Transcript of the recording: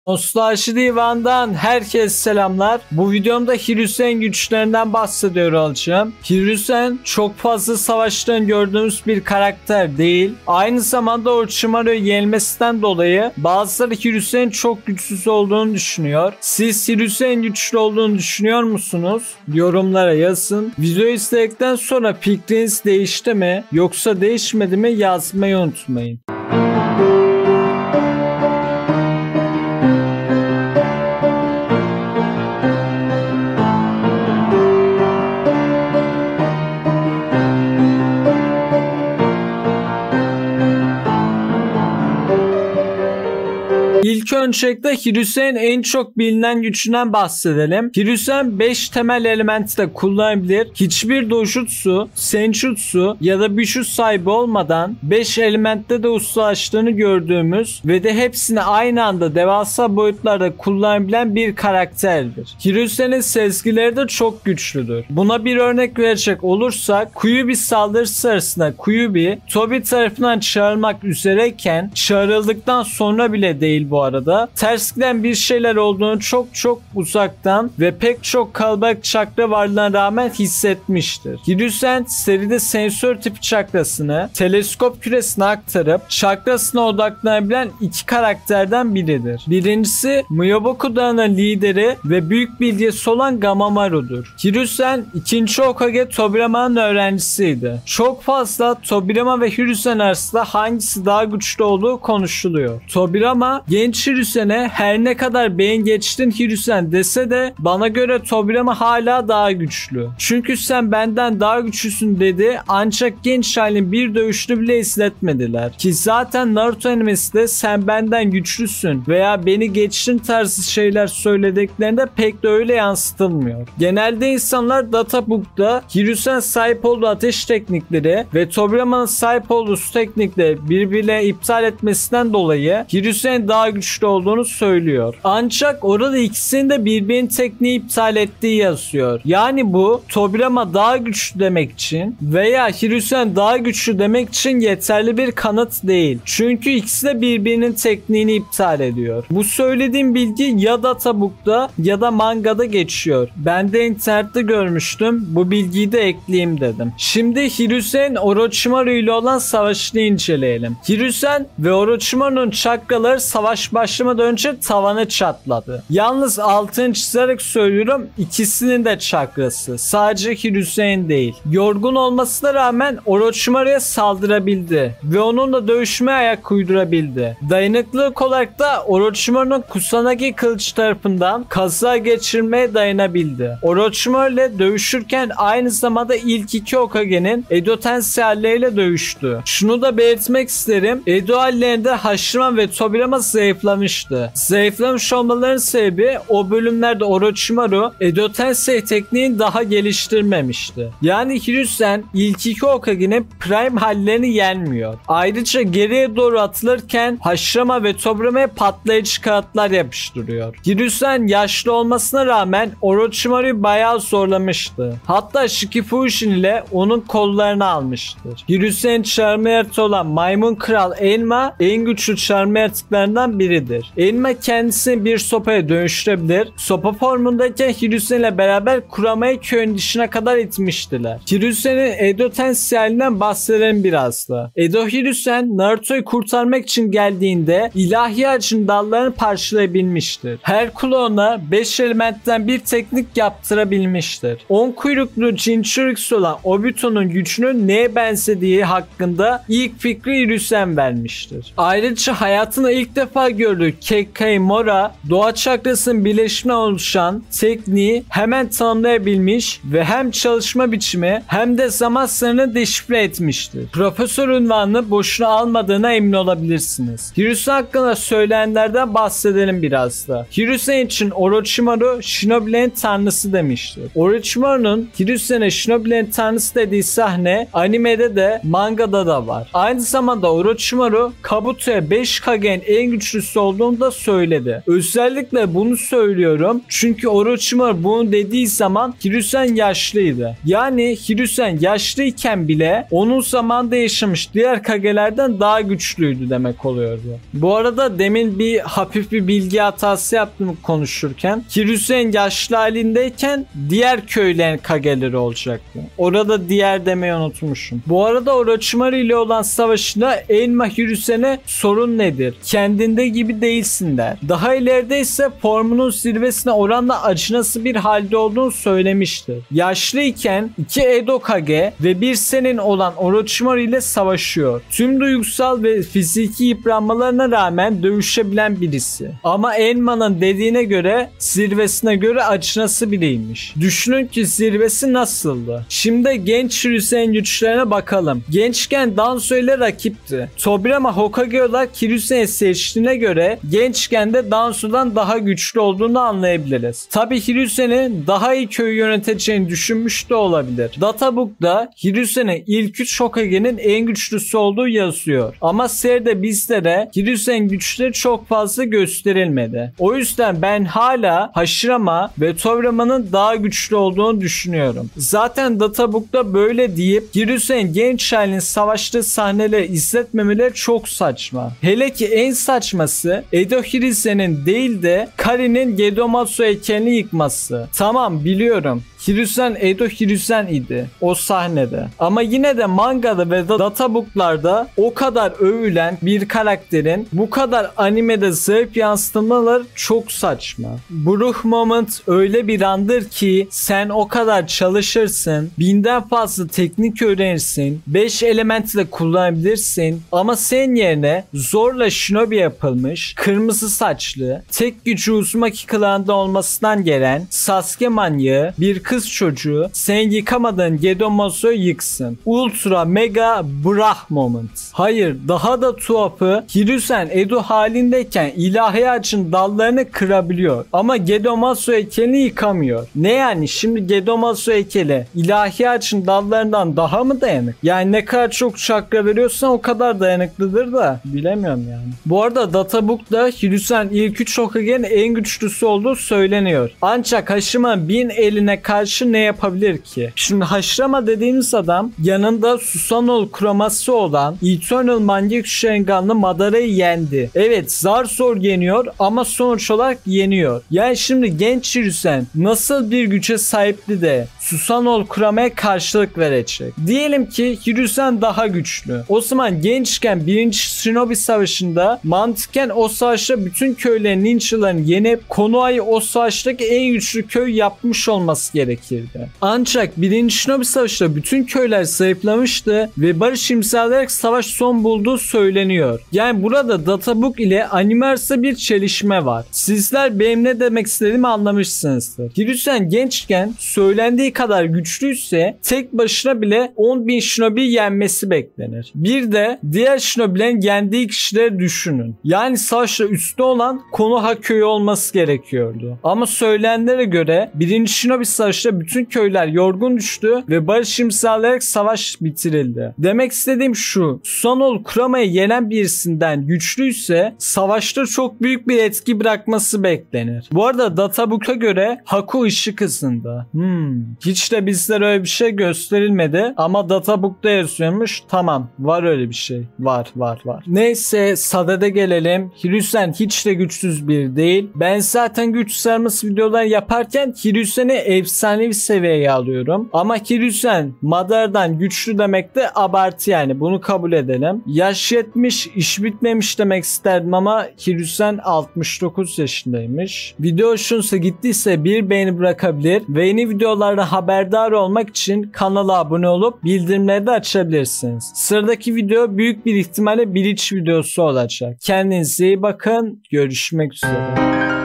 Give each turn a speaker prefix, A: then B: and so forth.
A: Nostalji Divan'dan herkese selamlar. Bu videomda Hiruzen güçlerinden bahsediyor olacağım. Hiruzen çok fazla savaştan gördüğümüz bir karakter değil. Aynı zamanda Orochimaru'yu yenmesinden dolayı bazıları Hiruzen'in çok güçsüz olduğunu düşünüyor. Siz Hiruzen'in güçlü olduğunu düşünüyor musunuz? Yorumlara yazın. Videoyu izledikten sonra fikriniz değişti mi yoksa değişmedi mi yazmayı unutmayın. İlk öncelikle Hiruzen'in en çok bilinen gücünden bahsedelim. Hiruzen 5 temel elementi de kullanabilir. Hiçbir dojutsu, senjutsu ya da büyü sahibi olmadan 5 elementte de ustalaştığını gördüğümüz ve de hepsini aynı anda devasa boyutlarda kullanabilen bir karakterdir. Hiruzen'in sezgileri de çok güçlüdür. Buna bir örnek verecek olursak Kyuubi saldırısı sırasında Kyuubi Tobi tarafından çağrılmak üzereyken çağrıldıktan sonra bile değil bu arada. Ters giden bir şeyler olduğunu çok uzaktan ve pek çok kalabalık çakra varlığına rağmen hissetmiştir. Hiruzen seride sensör tipi çakrasını teleskop küresine aktarıp çakrasına odaklanabilen iki karakterden biridir. Birincisi Myoboku Dağı'nın lideri ve büyük bilgesi olan Gamamaru'dur. Hiruzen 2. Hokage Tobirama'nın öğrencisiydi. Çok fazla Tobirama ve Hiruzen arasında hangisi daha güçlü olduğu konuşuluyor. Tobirama genç Hiruzen'e her ne kadar beyin geçtin Hiruzen dese de bana göre Tobirama hala daha güçlü. Çünkü sen benden daha güçlüsün dedi ancak genç halin bir dövüşünü bile izletmediler. Ki zaten Naruto animesi de sen benden güçlüsün veya beni geçtin tarzı şeyler söylediklerinde pek de öyle yansıtılmıyor. Genelde insanlar Databook'ta Hiruzen sahip olduğu ateş teknikleri ve Tobirama'nın sahip olduğu su teknikleri birbirine iptal etmesinden dolayı Hiruzen'in daha güçlü olduğunu söylüyor. Ancak orada ikisinin de birbirinin tekniği iptal ettiği yazıyor. Yani bu Tobirama daha güçlü demek için veya Hiruzen daha güçlü demek için yeterli bir kanıt değil. Çünkü ikisi de birbirinin tekniğini iptal ediyor. Bu söylediğim bilgi ya Databook'ta ya da mangada geçiyor. Ben de internette görmüştüm. Bu bilgiyi de ekleyeyim dedim. Şimdi Hiruzen Orochimaru ile olan savaşını inceleyelim. Hiruzen ve Orochimaru'nun çakraları savaş başlamadan önce tavanı çatladı. Yalnız altını çizerek söylüyorum ikisinin de çakrası. Sadece Hiruzen değil. Yorgun olmasına rağmen Orochimaru'ya saldırabildi ve onunla dövüşmeye ayak uydurabildi. Dayanıklılık olarak da Orochimaru'nun Kusanagi kılıç tarafından kaza geçirmeye dayanabildi. Orochimaru ile dövüşürken aynı zamanda ilk iki Hokage'nin Edo Tensei halleriyle dövüştü. Şunu da belirtmek isterim. Edo hallerinde Hashirama ve Tobirama zayıflamıştı. Zayıflamış olmalarının sebebi o bölümlerde Orochimaru Edo Tensei tekniğini daha geliştirmemişti. Yani Hiruzen ilk iki Hokage'nin prime hallerini yenmiyor. Ayrıca geriye doğru atılırken Hashirama ve Tobirama'ya patlayıcı kağıtlar yapıştırıyor. Hiruzen yaşlı olmasına rağmen Orochimaru'yu bayağı zorlamıştı. Hatta Shikifushin ile onun kollarını almıştır. Hiruzen'in çarmı yaratığı olan Maymun Kral Enma en güçlü çarmı yaratıklarından biridir. Enma kendisini bir sopaya dönüştürebilir. Sopa formundayken Hiruzen ile beraber Kurama'yı köyün dışına kadar itmiştiler. Hiruzen'in Edo Tensei halinden bahsedelim biraz da. Edo Hiruzen Naruto'yu kurtarmak için geldiğinde ilahi ağacın dallarını parçalayabilmiştir. Her klona 5 elementten bir teknik yaptırabilmiştir. 10 kuyruklu Jinchuriki olan Obito'nun gücünün neye benzediği hakkında ilk fikri Hiruzen vermiştir. Ayrıca hayatını ilk defa gördüğü Kekkai Mora doğa çakrasının birleşimine oluşan tekniği hemen tanımlayabilmiş ve hem çalışma biçimi hem de zaman sınırını deşifre etmiştir. Profesör unvanını boşuna almadığına emin olabilirsiniz. Hiruzen hakkında söylenenlerden bahsedelim biraz da. Hiruzen için Orochimaru Shinobi'lerin tanrısı demiştir. Orochimaru'nun Hiruzen'e Shinobi'lerin tanrısı dediği sahne animede de mangada da var. Aynı zamanda Orochimaru Kabuto'ya 5 Kage'nin en güçlüsü olduğu olduğunu da söyledi. Özellikle bunu söylüyorum çünkü Orochimaru bunu dediği zaman Hiruzen yaşlıydı. Yani Hiruzen yaşlıyken bile onun zamanında yaşamış diğer Kage'lerden daha güçlüydü demek oluyordu. Bu arada demin hafif bir bilgi hatası yaptım konuşurken. Hiruzen yaşlı halindeyken diğer köylerin Kage'leri olacaktı. Orada diğer demeyi unutmuşum. Bu arada Orochimaru ile olan savaşında Enma Hiruzen'e sorun nedir? Kendinde gibi değilsin der. Daha ileride ise formunun zirvesine oranla acınası bir halde olduğunu söylemiştir. Yaşlıyken 2 Edo Kage ve bir senin olan Orochimaru ile savaşıyor. Tüm duygusal ve fiziki yıpranmalarına rağmen dövüşebilen birisi. Ama Enma'nın dediğine göre zirvesine göre acınası biriymiş. Düşünün ki zirvesi nasıldı? Şimdi genç Hiruzen güçlerine bakalım. Gençken Danzo ile rakipti. Tobirama Hokage olarak Hiruzen'i seçtiğine göre gençken de Danzo'dan daha güçlü olduğunu anlayabiliriz. Tabi Hiruzen'in daha iyi köyü yöneteceğini düşünmüş de olabilir. Databook'da Hiruzen'in ilk 3 Hokage'nin en güçlüsü olduğu yazıyor. Ama seride bizlere Hiruzen güçleri çok fazla gösterilmedi. O yüzden ben hala Hashirama ve Tobirama'nın daha güçlü olduğunu düşünüyorum. Zaten Databook'ta böyle deyip Hiruzen genç halinin savaştığı sahneleri izletmemeleri çok saçma. Hele ki en saçması Edo Hiruzen'in değil de Kari'nin Gedomatsu heykelini yıkması. Tamam biliyorum. Hiruzen Edo Hiruzen idi o sahnede. Ama yine de mangada ve databooklarda o kadar övülen bir karakterin bu kadar animede zayıf yansıtmaları çok saçma. Bu ruh moment öyle bir andır ki sen o kadar çalışırsın, 1000'den fazla teknik öğrenirsin, 5 elementi de kullanabilirsin ama senin yerine zorla shinobi yapılmış, kırmızı saçlı, tek gücü Uzumaki klanında olmasından gelen Sasuke manyağı bir kız çocuğu sen yıkamadığın Gedomatsu'yu yıksın. Ultra mega brah moment. Hayır, daha da tuhafı Hiruzen Edo halindeyken ilahi ağacın dallarını kırabiliyor. Ama Gedomatsu heykelini yıkamıyor. Ne yani şimdi Gedomatsu heykeli ilahi ağacın dallarından daha mı dayanık? Yani ne kadar çok çakra veriyorsan o kadar dayanıklıdır da bilemiyorum yani. Bu arada Databook'da Hiruzen ilk 3 Hokage'nin en güçlüsü olduğu söyleniyor. Ancak Hashirama 1000 eline karşı ne yapabilir ki? Şimdi Hashirama dediğimiz adam yanında Susanoo kroması olan Eternal Mangekyou Sharingan'lı Madara'yı yendi. Evet zar zor yeniyor ama sonuç olarak yeniyor. Yani şimdi genç Hiruzen nasıl bir güce sahipti de Susanoo kuramaya karşılık verecek? Diyelim ki Hiruzen daha güçlü. O zaman gençken 1. Shinobi Savaşı'nda mantıken o savaşta bütün köylerin ninjalarını yenip Konoha'yı o savaştaki en güçlü köy yapmış olması gerekirdi. Ancak 1. Shinobi Savaşı'nda bütün köyler zayıflamıştı ve barış imzalayarak savaş son bulduğu söyleniyor. Yani burada Databook ile anime arasında bir çelişme var. Sizler benim ne demek istediğimi anlamışsınızdır. Hiruzen gençken söylendiği kadar güçlüyse tek başına bile 10.000 Shinobi'yi yenmesi beklenir. Bir de diğer Shinobi'lerin yendiği kişileri düşünün. Yani savaşta üstü olan Konoha köyü olması gerekiyordu. Ama söylenenlere göre 1. Shinobi Savaşı'nda bütün köyler yorgun düştü ve barış imzalayarak savaş bitirildi. Demek istediğim şu, Susanoo Kurama'yı yenen birisinden güçlüyse savaşta çok büyük bir etki bırakması beklenir. Bu arada Databook'a göre Haku ışık hızında. Hiç de bizlere öyle bir şey gösterilmedi ama Databook'ta yazıyormuş. Tamam, var öyle bir şey. Var. Neyse Sade'de gelelim. Hiruzen hiç de güçsüz biri değil. Ben zaten güç sarması videolar yaparken Hiruzen'i efsanevi seviyeye alıyorum. Ama Hiruzen Madara'dan güçlü demek de abartı yani. Bunu kabul edelim. Yaş 70, iş bitmemiş demek isterdim ama Hiruzen 69 yaşındaymış. Video hoşunuza gittiyse bir beğeni bırakabilir ve yeni videolardan haberdar olmak için kanala abone olup bildirimleri de açabilirsiniz. Sıradaki video büyük bir ihtimalle Bleach videosu olacak. Kendinize iyi bakın. Görüşmek üzere.